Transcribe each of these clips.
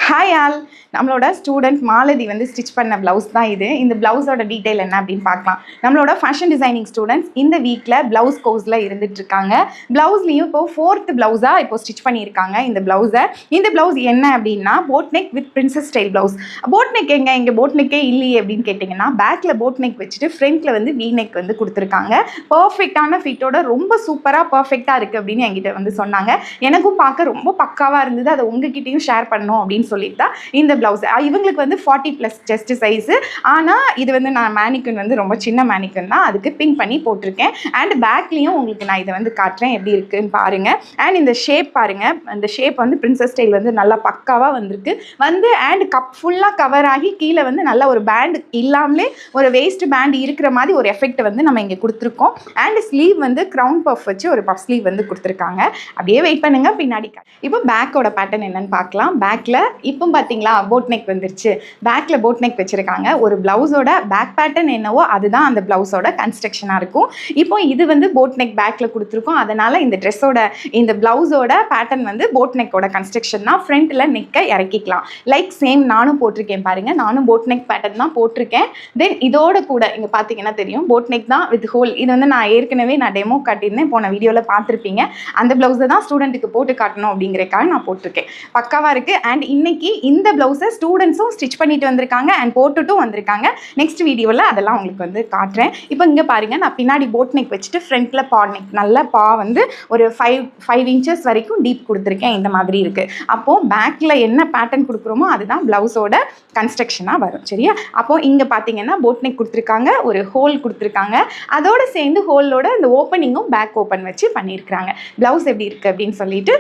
Hi all, நம்மளோட student Malathi வந்து stitch பண்ண ப்ளவுஸ் தான் இது. இந்த ப்ளவுஸோட டீட்டெயில் என்ன அப்படின்னு பார்க்கலாம். நம்மளோட ஃபேஷன் டிசைனிங் ஸ்டூடெண்ட்ஸ் இந்த வீக்கில் ப்ளவுஸ் கோர்ஸில் இருந்துகிட்ருக்காங்க. ப்ளவுஸ்லேயும் இப்போது 4th ப்ளவுஸாக இப்போ ஸ்டிச் பண்ணியிருக்காங்க இந்த ப்ளவுஸை. இந்த ப்ளவுஸ் என்ன அப்படின்னா boat neck with princess style blouse. Boat neck இங்கே போட் நெக்கே இல்லையே அப்படின்னு கேட்டிங்கன்னா, பேக்கில் போட் நெக் வச்சுட்டு ஃப்ரண்ட்டில் வந்து வி நெக் வந்து கொடுத்துருக்காங்க. பர்ஃபெக்டான ஃபிட்டோட ரொம்ப சூப்பராக பர்ஃபெக்டாக இருக்குது அப்படின்னு என்கிட்ட வந்து சொன்னாங்க. எனக்கும் பார்க்க ரொம்ப பக்காவாக இருந்தது. அதை உங்ககிட்டையும் ஷேர் பண்ணணும் அப்படின்னு சொல்லிட்டு தான் இந்த ப்ளவுஸ். இவங்களுக்கு வந்து 40+ செஸ்ட் சைஸு. ஆனால் இது வந்து நான் மேனிக்கன் வந்து ரொம்ப சின்ன மேனிக்கன் தான், அதுக்கு பின் பண்ணி போட்டிருக்கேன். அண்ட் பேக்லேயும் உங்களுக்கு நான் இதை வந்து காட்டுறேன் எப்படி இருக்குன்னு பாருங்கள். அண்ட் இந்த ஷேப் பாருங்கள், இந்த ஷேப் வந்து பிரின்சஸ் ஸ்டைல் வந்து நல்லா பக்காவாக வந்திருக்கு வந்து. அண்ட் கப் ஃபுல்லாக கவர் ஆகி கீழே வந்து நல்ல ஒரு பேண்ட் இல்லாமலே ஒரு வேஸ்ட் பேண்ட் இருக்கிற மாதிரி ஒரு எஃபெக்ட் வந்து நம்ம இங்கே கொடுத்துருக்கோம். அண்ட் ஸ்லீவ் வந்து க்ரௌன் பஃப் வச்சு ஒரு பஃப் ஸ்லீவ் வந்து கொடுத்துருக்காங்க. அப்படியே வெயிட் பண்ணுங்கள், பின்னாடி இப்போ பேக்கோட பேட்டர்ன் என்னன்னு பார்க்கலாம். பேக்கில் இப்போ பார்த்தீங்களா போட் நெக் வந்துருச்சு. பேக்கில் போட் நெக் வச்சுருக்காங்க. ஒரு ப்ளவுஸோட பேக் பேட்டர்ன் என்னவோ அதுதான் அந்த ப்ளவுஸோட கன்ஸ்ட்ரக்ஷனாக இருக்கும். இப்போ இது வந்து போட் நெக் பேக்கில் கொடுத்துருக்கோம். அதனால் இந்த ட்ரெஸ்ஸோட இந்த ப்ளவுஸோட பேட்டர்ன் வந்து போட் நெக்கோட கன்ஸ்ட்ரக்ஷன் தான். ஃப்ரண்ட்டில் நெக்கை இறக்கிக்கலாம். லைக் சேம் நானும் போட்டிருக்கேன் பாருங்கள், நானும் போட் நெக் பேட்டர்ன் தான் போட்டிருக்கேன். தென் இதோட கூட இங்கே பார்த்தீங்கன்னா தெரியும் போட் நெக் தான் வித் ஹோல். இது வந்து நான் ஏற்கனவே டெமோ காட்டியிருந்தேன், போன வீடியோவில் பார்த்துருப்பீங்க. அந்த ப்ளவுஸை தான் ஸ்டூடெண்ட்டுக்கு போட்டு காட்டணும் அப்படிங்கிறக்காக நான் போட்டிருக்கேன். பக்காவாக இருக்குது. அண்ட் இன்னைக்கு இந்த ப்ளவுஸை ஸ்டூடெண்ட்ஸும் ஸ்டிச் பண்ணிட்டு வந்திருக்காங்க அண்ட் போட்டுட்டும் வந்திருக்காங்க. நெக்ஸ்ட் வீடியோவில் அதெல்லாம் உங்களுக்கு வந்து காட்டுறேன். இப்போ இங்கே பாருங்கள், நான் பின்னாடி போட் நெக் வச்சுட்டு ஃப்ரண்ட்டில் பா நெக், நல்ல பா வந்து ஒரு 5 இன்ச்சஸ் வரைக்கும் டீப் கொடுத்துருக்கேன். இந்த மாதிரி இருக்குது. அப்போது பேக்கில் என்ன பேட்டர்ன் கொடுக்குறோமோ அதுதான் ப்ளவுஸோட கன்ஸ்ட்ரக்ஷனாக வரும். சரியா? அப்போது இங்கே பார்த்தீங்கன்னா போட் நெக் கொடுத்துருக்காங்க, ஒரு ஹோல் கொடுத்துருக்காங்க. அதோடு சேர்ந்து ஹோலோட இந்த ஓப்பனிங்கும் பேக் ஓப்பன் வச்சு பண்ணியிருக்கிறாங்க. ப்ளவுஸ் எப்படி இருக்குது அப்படின்னு சொல்லிட்டு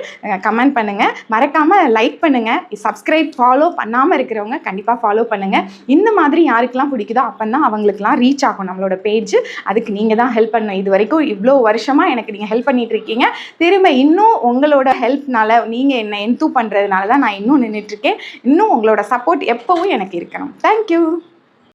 கமெண்ட் பண்ணுங்கள். மறக்காமல் லைக் பண்ணுங்கள். சப்ஸ்கிரைப் ஃபாலோ பண்ணாமல் இருக்கிறவங்க கண்டிப்பாக ஃபாலோ பண்ணுங்கள். இந்த மாதிரி யாருக்கெல்லாம் பிடிக்குதோ அப்போ தான் அவங்களுக்குலாம் ரீச் ஆகும் நம்மளோட பேஜ். அதுக்கு நீங்கள் தான் ஹெல்ப் பண்ணணும். இது வரைக்கும் இவ்வளோ வருஷமாக எனக்கு நீங்கள் ஹெல்ப் பண்ணிகிட்டு இருக்கீங்க. திரும்ப இன்னும் உங்களோட ஹெல்ப்னால, நீங்கள் என்ன என்தூ பண்ணுறதுனால தான் நான் இன்னும் நின்றுட்டுருக்கேன். இன்னும் உங்களோட சப்போர்ட் எப்போவும் எனக்கு இருக்கணும். தேங்க்யூ.